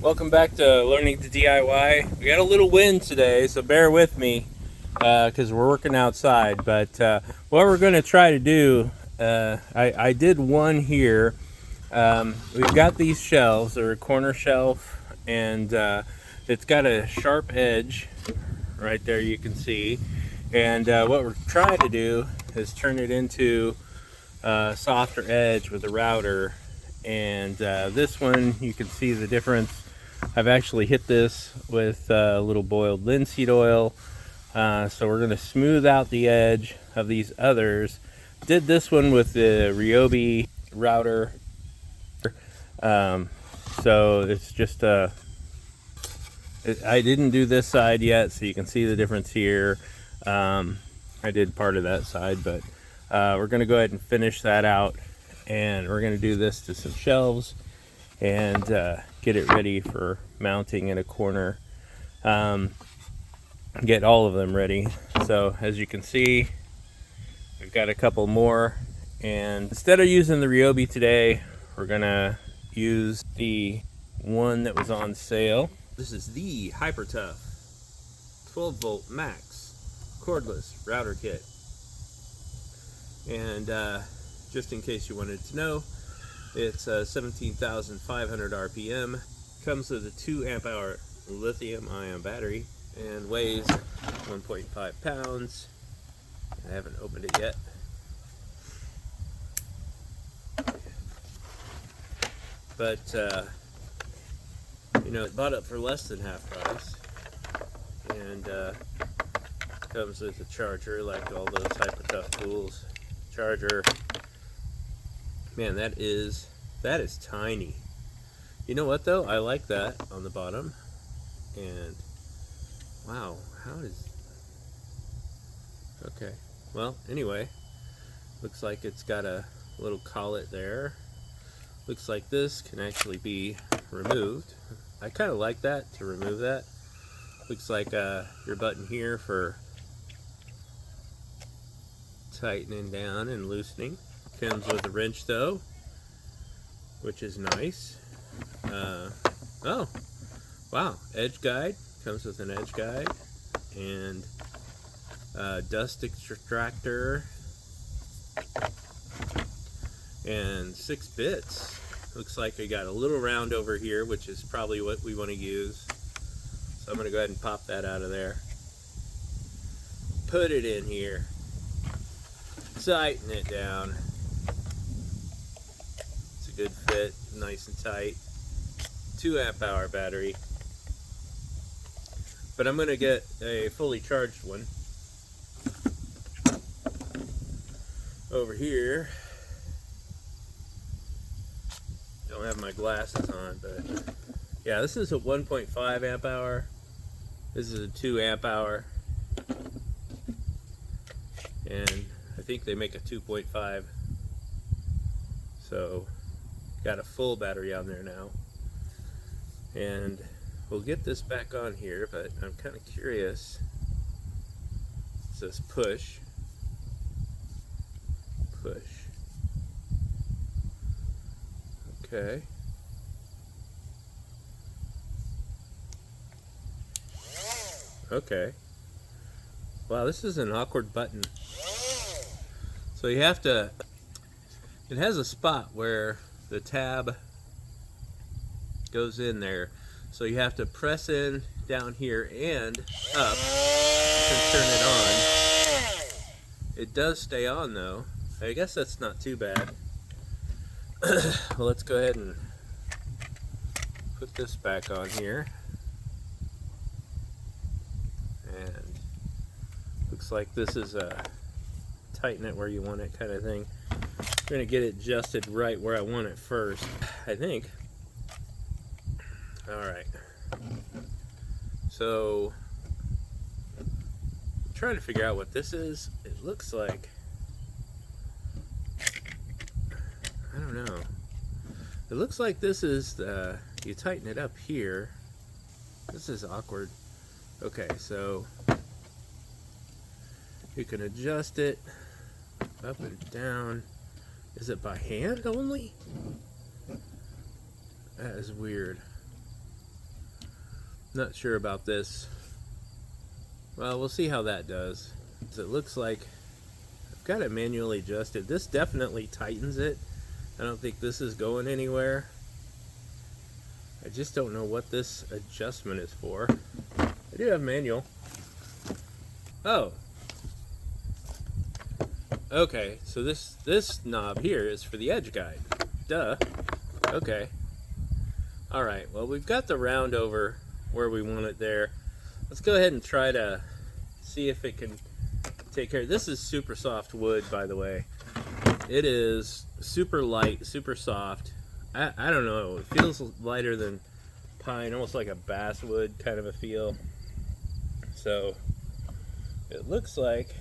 Welcome back to Learning to DIY. We got a little wind today, so bear with me because we're working outside. But what we're going to try to do, I did one here. We've got these shelves. They're a corner shelf, and it's got a sharp edge right there, you can see. And what we're trying to do is turn it into a softer edge with a router. And this one, you can see the difference. I've actually hit this with a little boiled linseed oil. So we're going to smooth out the edge of these others. Did this one with the Ryobi router. So it's just I didn't do this side yet, so you can see the difference here. I did part of that side, but we're going to go ahead and finish that out. And we're going to do this to some shelves and get it ready for mounting in a corner. Get all of them ready. So as you can see, we've got a couple more. And instead of using the Ryobi today, we're going to use the one that was on sale. This is the Hyper Tough 12 volt max cordless router kit. And just in case you wanted to know, it's 17,500 RPM, comes with a 2 amp hour lithium ion battery, and weighs 1.5 pounds. I haven't opened it yet. But, you know, it bought it for less than half price. And comes with a charger like all those Hyper Tough tools. Charger. Man, that is tiny. You know what though? I like that on the bottom. And wow, okay. Well, anyway, looks like it's got a little collet there. Looks like this can actually be removed. I kind of like that, to remove that. Looks like your button here for tightening down and loosening. Comes with a wrench though, which is nice. Oh, wow, edge guide. Comes with an edge guide and dust extractor and 6 bits. Looks like we got a little round over here, which is probably what we want to use. So I'm going to go ahead and pop that out of there. Put it in here. Tighten it down. Good fit, nice and tight. 2 amp hour battery. But I'm going to get a fully charged one over here. Don't have my glasses on, but yeah, this is a 1.5 amp hour. This is a 2 amp hour. And I think they make a 2.5. So got a full battery on there now, and we'll get this back on here, but I'm kind of curious. It says push. Okay. Okay. Wow, this is an awkward button. So you have to, it has a spot where the tab goes in there, so you have to press in down here and up to turn it on. It does stay on though. I guess that's not too bad. Well, let's go ahead and put this back on here, and looks like this is a tighten it where you want it kind of thing. I'm going to get it adjusted right where I want it first, I think. Alright. So, I'm trying to figure out what this is. It looks like, I don't know. It looks like this is the, you tighten it up here. This is awkward. Okay, so you can adjust it up and down. Is it by hand only? That is weird. Not sure about this. Well, we'll see how that does. It looks like I've got it manually adjusted. This definitely tightens it. I don't think this is going anywhere. I just don't know what this adjustment is for. I do have manual. Oh. Okay, so this knob here is for the edge guide. Duh. Okay. Alright, well, we've got the round over where we want it there. Let's go ahead and try to see if it can take care. This is super soft wood, by the way. It is super light, super soft. I don't know, it feels lighter than pine, almost like a basswood kind of a feel. So it looks like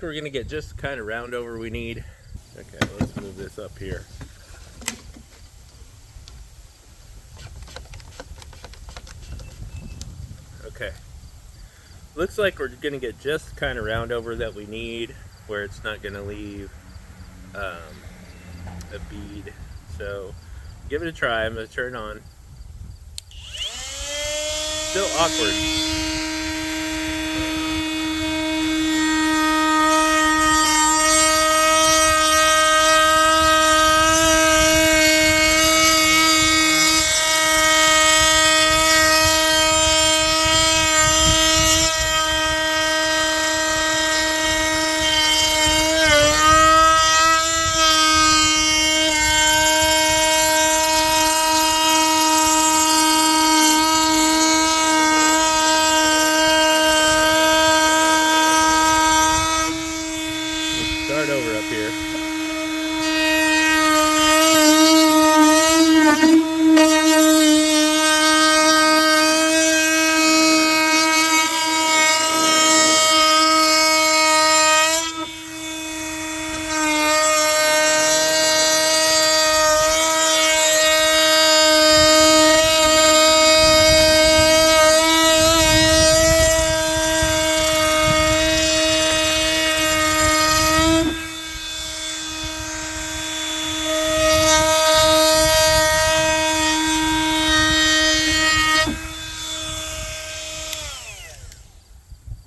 we're gonna get just the kind of round over we need. Okay, let's move this up here. Okay, looks like we're gonna get just the kind of round over that we need, where it's not gonna leave a bead. So give it a try. I'm gonna turn it on. Still awkward. Start over up here.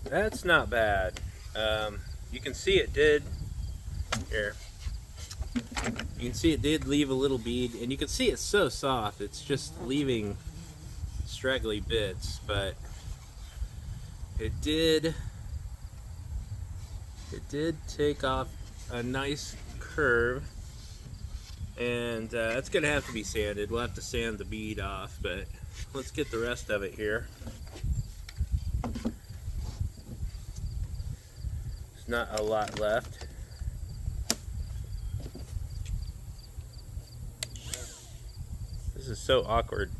That's not bad. You can see it did here. You can see it did leave a little bead, and you can see it's so soft. It's just leaving straggly bits, but it did take off a nice curve, and it's gonna have to be sanded. We'll have to sand the bead off, but let's get the rest of it here. Not a lot left. This is so awkward.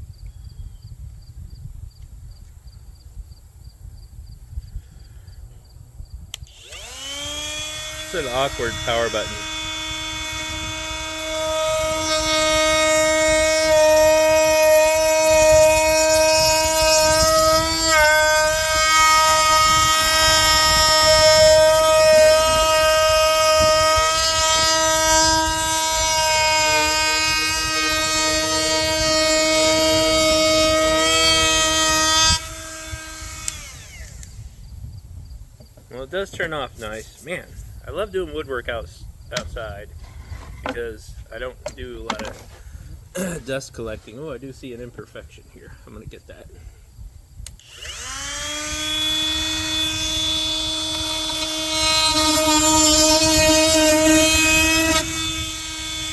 It's an awkward power button. Well, it does turn off nice. Man, I love doing woodwork outside because I don't do a lot of dust collecting. Oh, I do see an imperfection here. I'm going to get that.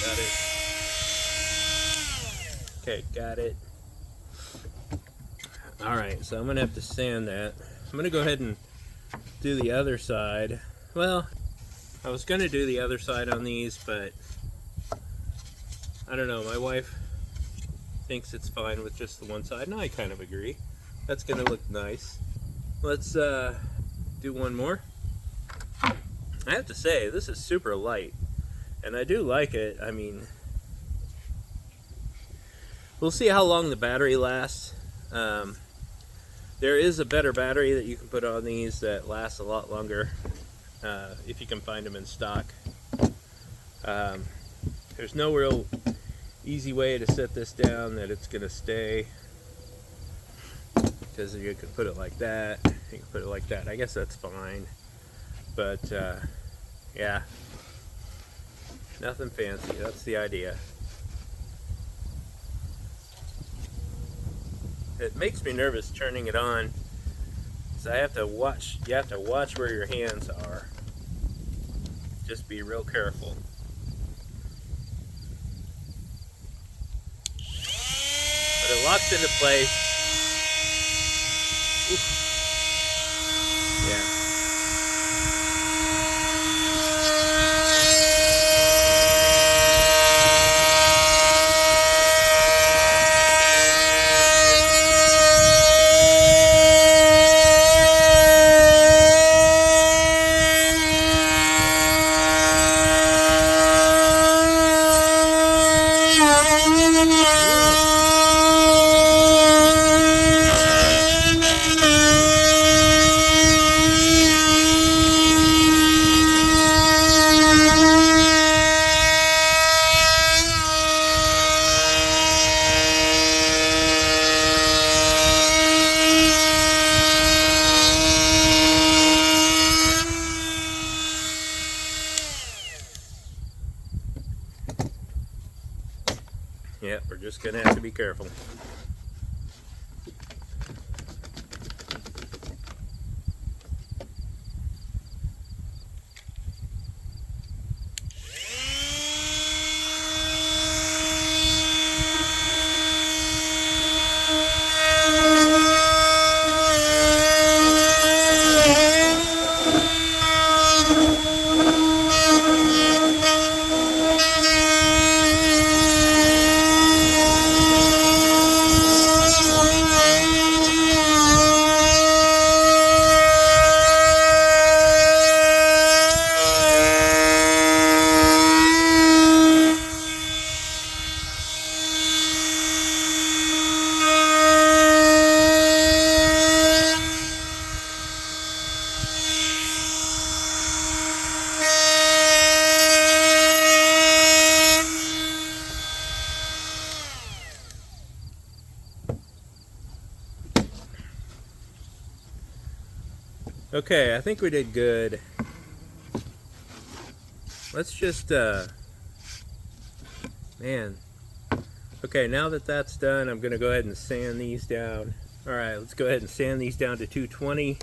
Got it. Okay, got it. Alright, so I'm going to have to sand that. I'm going to go ahead and do the other side. Well, I was going to do the other side on these, but I don't know. My wife thinks it's fine with just the one side, and I kind of agree. That's going to look nice. Let's do one more. I have to say, this is super light, and I do like it. I mean, we'll see how long the battery lasts. There is a better battery that you can put on these that lasts a lot longer, if you can find them in stock. There's no real easy way to set this down that it's going to stay, because you could put it like that, you can put it like that. I guess that's fine, but yeah, nothing fancy. That's the idea. It makes me nervous turning it on, so I have to watch. You have to watch where your hands are. Just be real careful. But it locks into place. Oof. Yeah. Yeah, we're just gonna have to be careful. Okay, I think we did good. Let's just, man. Okay, now that that's done, I'm gonna go ahead and sand these down. All right, let's go ahead and sand these down to 220.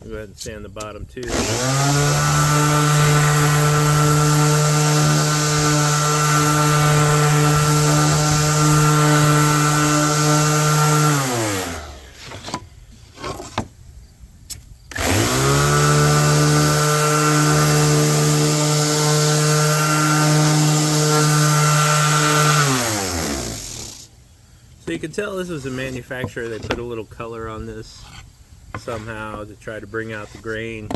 Go ahead and sand the bottom too. So you can tell this was a manufacturer. They put a little color on this somehow to try to bring out the grain.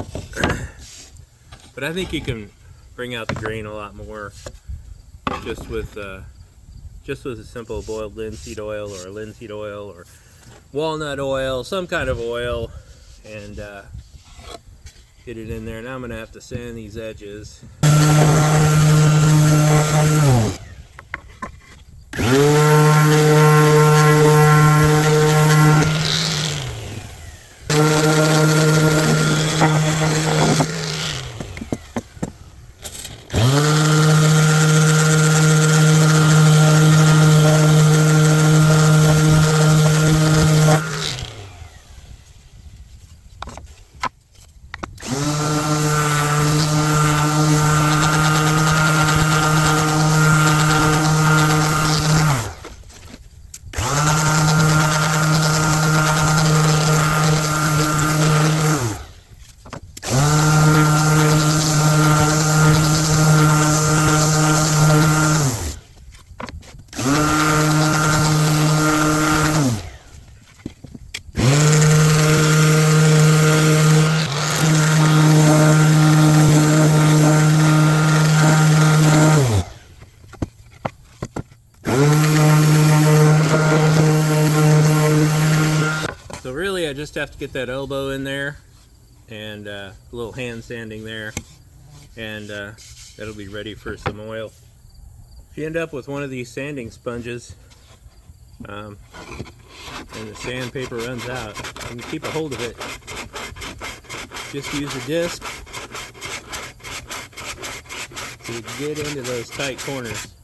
But I think you can bring out the grain a lot more just with a simple boiled linseed oil or walnut oil, some kind of oil, and get it in there. Now I'm gonna have to sand these edges. just have to get that elbow in there and a little hand sanding there, and that'll be ready for some oil. If you end up with one of these sanding sponges and the sandpaper runs out, you can keep a hold of it. Just use a disc to get into those tight corners,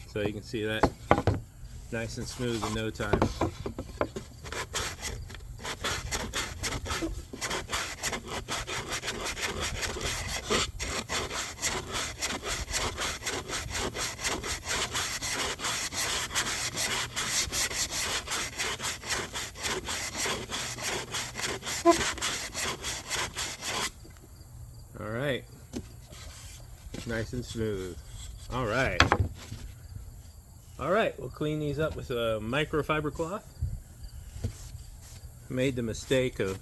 so you can see that nice and smooth in no time. All right, nice and smooth. All right, we'll clean these up with a microfiber cloth. Made the mistake of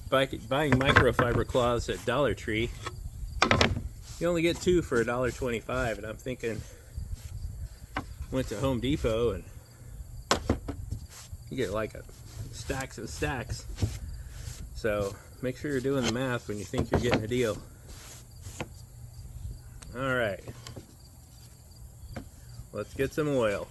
buying microfiber cloths at Dollar Tree. You only get 2 for $1.25, and I'm thinking, went to Home Depot and you get like stacks and stacks. So make sure you're doing the math when you think you're getting a deal. All right, let's get some oil.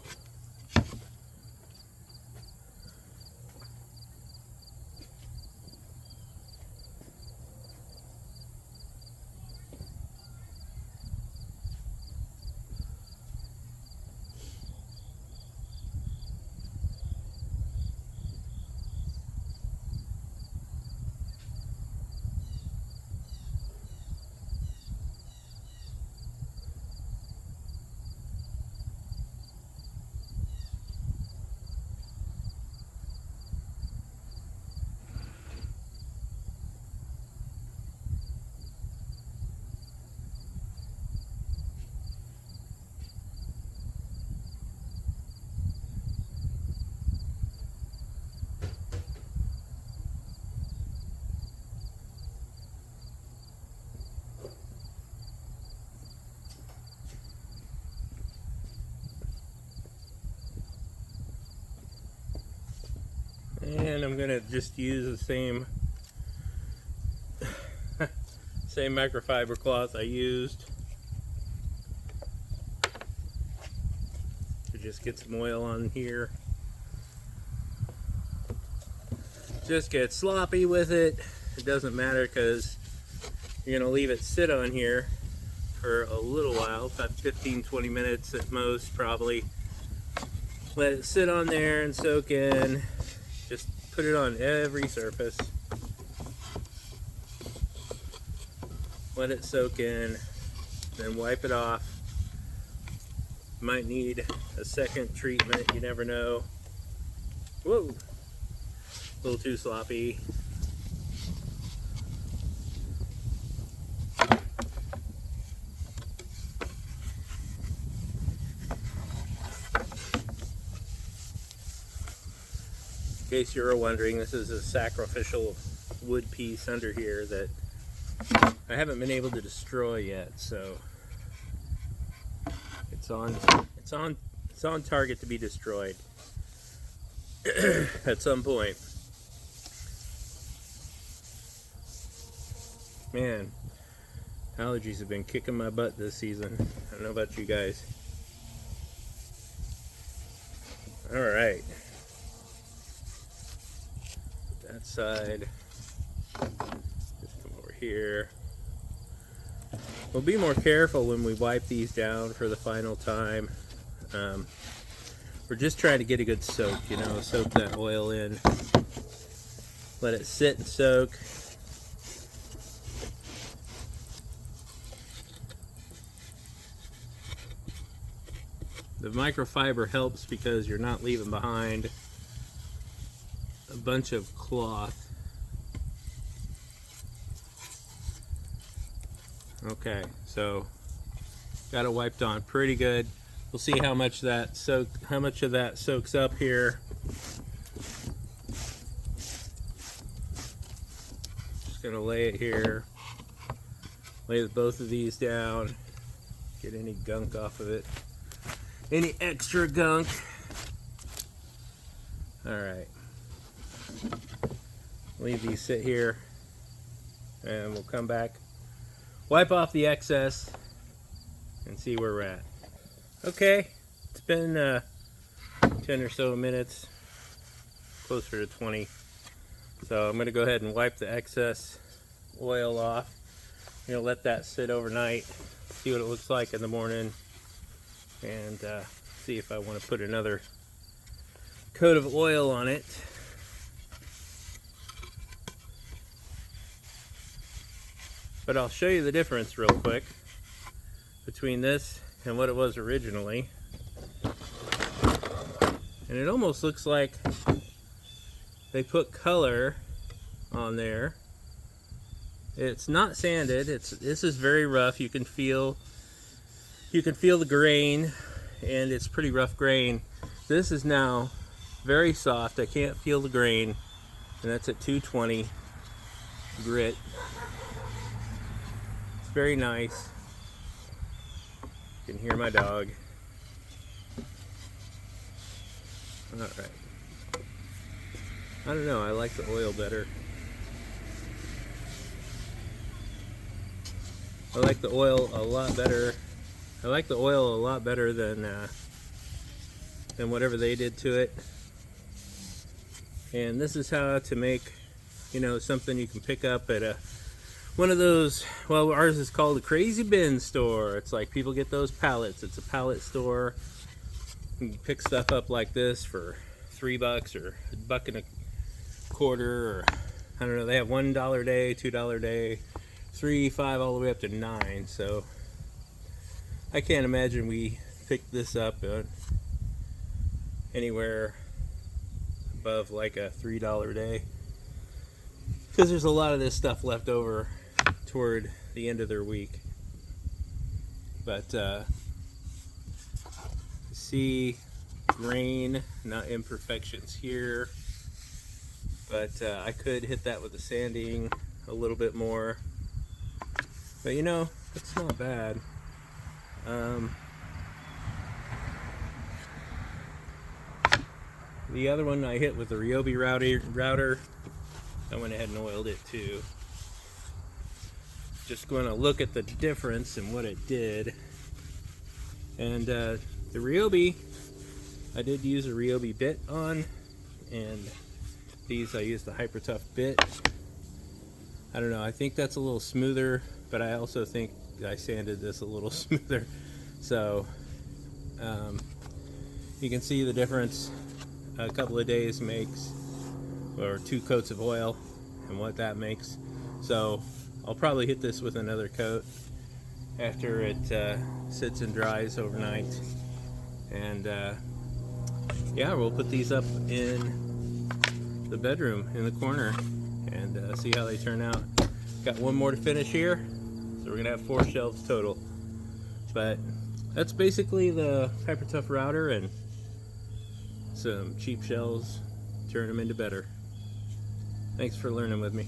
And I'm gonna just use the same microfiber cloth I used to just get some oil on here. Just get sloppy with it. It doesn't matter, because you're gonna leave it sit on here for a little while, about 15-20 minutes at most probably. Let it sit on there and soak in. Just put it on every surface. Let it soak in, then wipe it off. Might need a second treatment, you never know. Whoa, a little too sloppy. In case you were wondering, this is a sacrificial wood piece under here that I haven't been able to destroy yet, so it's on target to be destroyed at some point. Man, allergies have been kicking my butt this season. I don't know about you guys. All right. That side. Just come over here. We'll be more careful when we wipe these down for the final time. We're just trying to get a good soak, you know, soak that oil in. Let it sit and soak. The microfiber helps because you're not leaving behind a bunch of cloth. Okay, so got it wiped on pretty good. We'll see how much of that soaks up here. Just gonna lay it here. Lay both of these down. Get any gunk off of it. Any extra gunk. All right. Leave these sit here, and we'll come back, wipe off the excess, and see where we're at. Okay, it's been 10 or so minutes, closer to 20. So I'm going to go ahead and wipe the excess oil off. I'm going to let that sit overnight, see what it looks like in the morning, and see if I want to put another coat of oil on it. But I'll show you the difference real quick between this and what it was originally. And it almost looks like they put color on there. It's not sanded. This is very rough. You can feel the grain, and it's pretty rough grain. This is now very soft. I can't feel the grain, and that's at 220 grit. It's very nice. You can hear my dog. All right. I don't know. I like the oil better. I like the oil a lot better. I like the oil a lot better than whatever they did to it. And this is how to make, you know, something you can pick up at one of those. Well, ours is called a crazy bin store. It's like people get those pallets. It's a pallet store. You can pick stuff up like this for $3 or $1.25, or I don't know. They have $1 a day, $2 a day, $3, $5, all the way up to $9. So I can't imagine we picked this up anywhere above like a $3 a day, because there's a lot of this stuff left over toward the end of their week. But see grain, not imperfections here, but I could hit that with the sanding a little bit more. But you know, it's not bad. The other one I hit with the Ryobi router, I went ahead and oiled it too. Just going to look at the difference and what it did. And the Ryobi, I did use a Ryobi bit on, and these I used the Hyper Tough bit. I don't know, I think that's a little smoother, but I also think I sanded this a little smoother. So you can see the difference a couple of days makes, or 2 coats of oil, and what that makes. So I'll probably hit this with another coat after it sits and dries overnight. And yeah, we'll put these up in the bedroom in the corner and see how they turn out. Got one more to finish here, so we're gonna have 4 shelves total. But that's basically the Hyper Tough router and some cheap shelves, turn them into better. Thanks for learning with me.